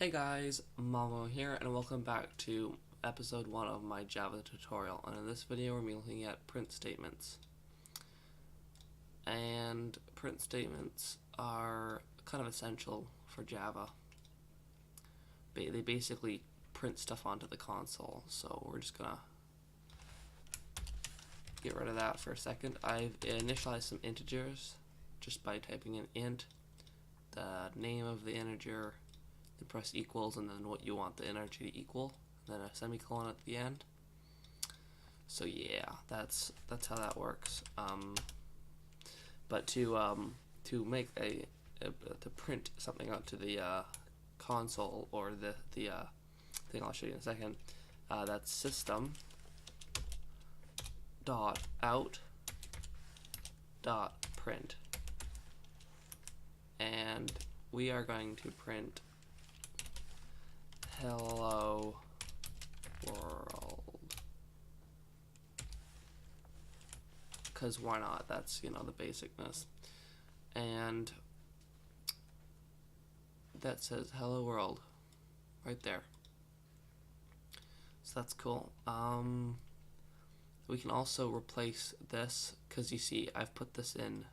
Hey guys, Mamo here, and welcome back to episode 1 of my Java tutorial. And in this video, we're going to be looking at print statements. And print statements are kind of essential for Java. They basically print stuff onto the console, so we're just going to get rid of that for a second. I've initialized some integers just by typing in int, the name of the integer, then press equals, and then what you want the integer to equal, and then a semicolon at the end. So yeah, that's how that works. But to make to print something onto the console, or the thing I'll show you in a second, that's System.out.print, and we are going to print hello world, because why not? That's, the basicness. And that says hello world right there, so that's cool. We can also replace this, because you see I've put this in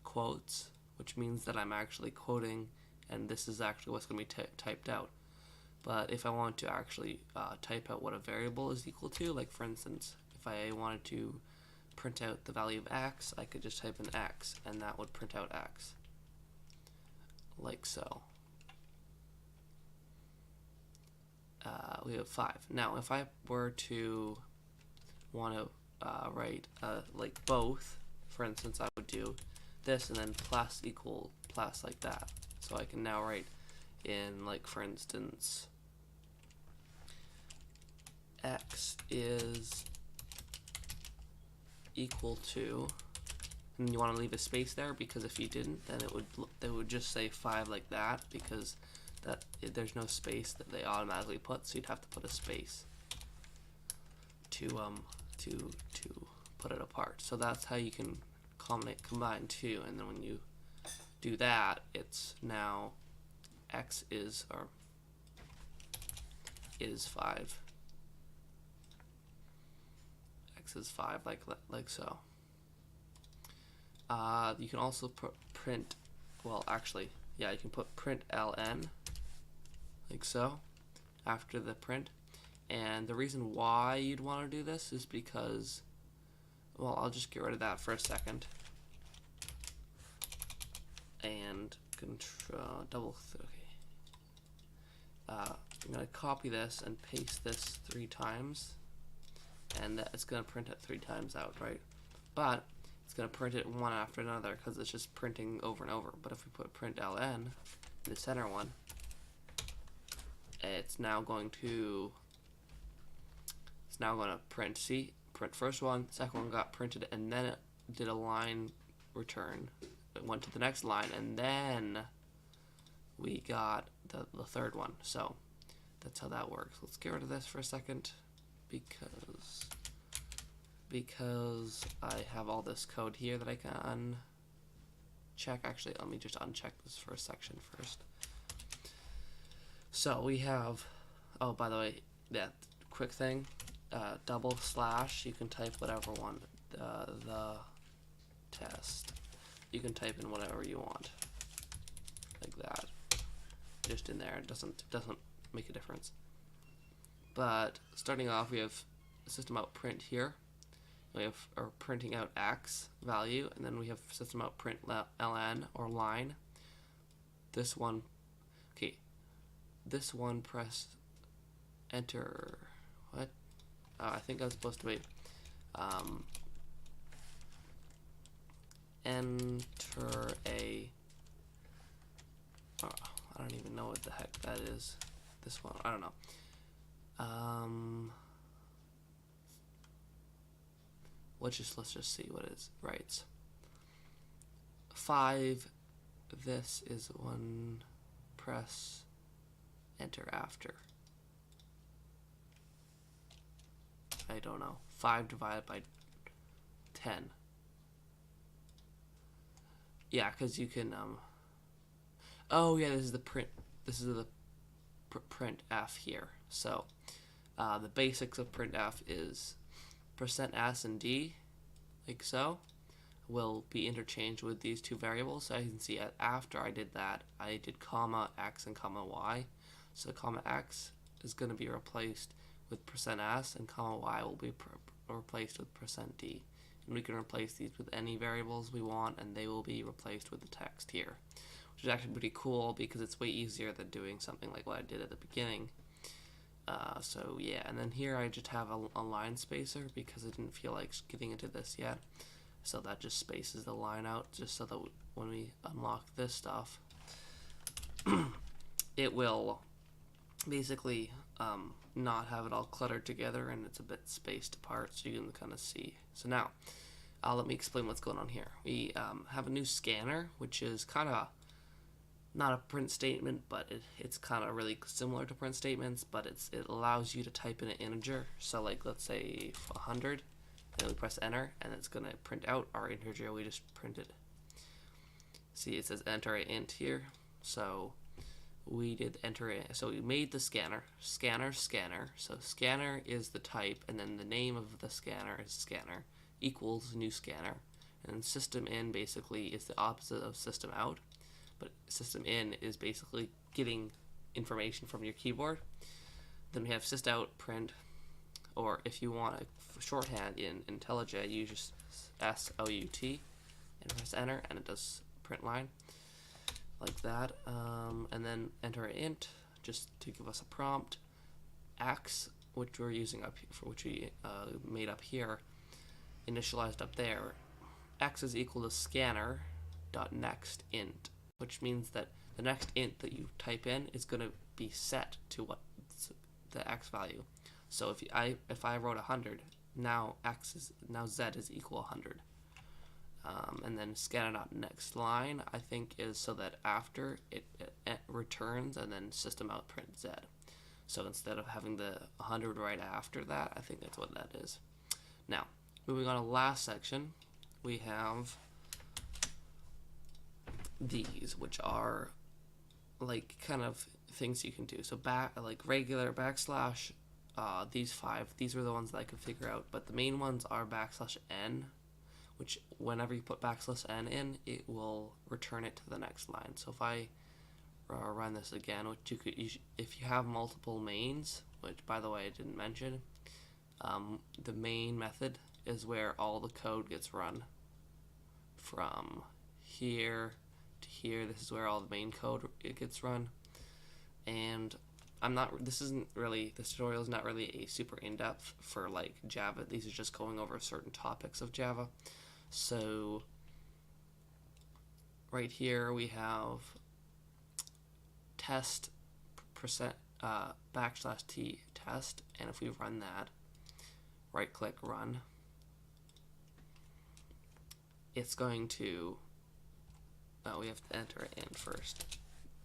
quotes, which means that I'm actually quoting, and this is actually what's going to be typed out. But if I want to actually type out what a variable is equal to, like for instance, if I wanted to print out the value of x, I could just type in x, and that would print out x, like so. We have 5. Now, if I were to want to write like both, for instance, I would do this and then plus equal plus, like that. So I can now write in, like, for instance, x is equal to, and you want to leave a space there, because if you didn't, then it would just say 5 like that, because there's no space that they automatically put, so you'd have to put a space to put it apart. So that's how you can combine two, and then when you do that, it's now x is 5. X is 5, like so. You can also print, well, actually, yeah, you can put println, like so, after the print. And the reason why you'd want to do this is because, well, I'll just get rid of that for a second, and control I'm going to copy this and paste this 3 times, and it's going to print it 3 times out, right? But it's going to print it one after another, because it's just printing over and over. But if we put println in the center one, it's now going to print. See, print first one, second one got printed, and then it did a line return. It went to the next line, and then we got the third one. So that's how that works. Let's get rid of this for a second, because I have all this code here that I can uncheck. Actually, let me just uncheck this for a section first. So we have, oh, by the way, that quick thing, double slash, you can type whatever one, the test. You can type in whatever you want, like that, just in there. It doesn't make a difference. But starting off, we have System.out.print here. We have our printing out x value, and then we have System.out.println, or line. This one, okay, this one, press enter. What? I think I was supposed to wait. Enter a. I don't even know what the heck that is. This one, I don't know. Let's just see what it writes. 5. This is 1. Press enter after. I don't know. 5 divided by 10. Yeah, because you can. Oh yeah, this is the print. This is the printf here. So the basics of printf is %s and d, like so, will be interchanged with these two variables. So as you can see, after I did that, I did comma x and comma y. So comma x is going to be replaced with %s, and comma y will be replaced with %d. And we can replace these with any variables we want, and they will be replaced with the text here, which is actually pretty cool because it's way easier than doing something like what I did at the beginning. So yeah, and then here I just have a line spacer because I didn't feel like getting into this yet. So that just spaces the line out, just so that when we unlock this stuff, it will basically not have it all cluttered together, and it's a bit spaced apart so you can kind of see. So now, let me explain what's going on here. We have a new scanner, which is kind of not a print statement, but it's kind of really similar to print statements, but it allows you to type in an integer. So like, let's say 100, and then we press enter, and it's going to print out our integer we just printed. See, it says enter an int here. So we did enter it. So we made the scanner. Scanner. So scanner is the type, and then the name of the scanner is scanner equals new scanner. And then system in basically is the opposite of system out. But system in is basically getting information from your keyboard. Then we have System.out.print, or if you want a shorthand in IntelliJ, you just SOUT and press enter, and it does print line like that. And then enter an int just to give us a prompt. X, which we're using up here, for which we made up here, initialized up there. X is equal to scanner.nextInt, which means that the next int that you type in is going to be set to what the x value. So if I wrote 100, now z is equal 100. And then scanner.nextLine, I think, is so that after it returns, and then System.out.print z. So instead of having the 100 right after that, I think that's what that is. Now, moving on to the last section, we have these, which are like kind of things you can do. So like regular backslash, these 5, these are the ones that I could figure out, but the main ones are \n, which whenever you put \n in, it will return it to the next line. So if I run this again, which if you have multiple mains, which by the way I didn't mention, the main method is where all the code gets run from here to here. This is where all the main code gets run. And this tutorial is not really a super in-depth for like Java. These are just going over certain topics of Java. So right here we have test \t test, and if we run that, right click run, it's going to, we have to enter it in first.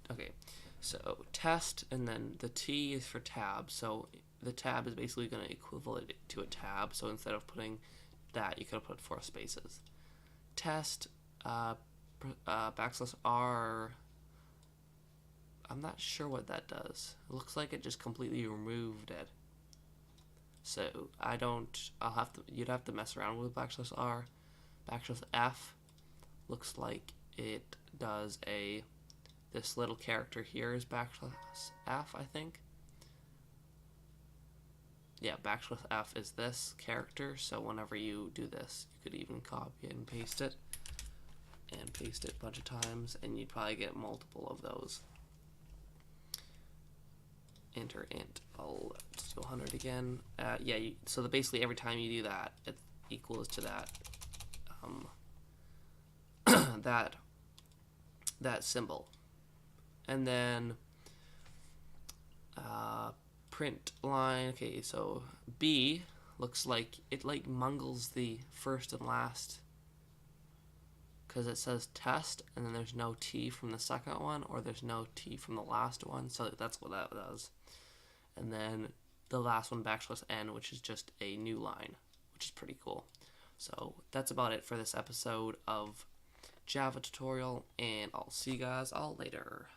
Okay, so test, and then the T is for tab. So the tab is basically going to equivalent it to a tab. So instead of putting that, you could have put 4 spaces. Test \r. I'm not sure what that does. It looks like it just completely removed it. So you'd have to mess around with \r. \f looks like it does this little character here is \f, I think. Yeah, \f is this character, so whenever you do this, you could even copy it and paste it a bunch of times, and you'd probably get multiple of those. Enter int. I'll just do 100 again. So basically every time you do that, it equals to that that symbol. And then print line. Okay, so B looks like it like mungles the first and last, because it says test and then there's no T from the second one, or there's no T from the last one, so that's what that does. And then the last one \n, which is just a new line, which is pretty cool. So that's about it for this episode of Java tutorial, and I'll see you guys all later.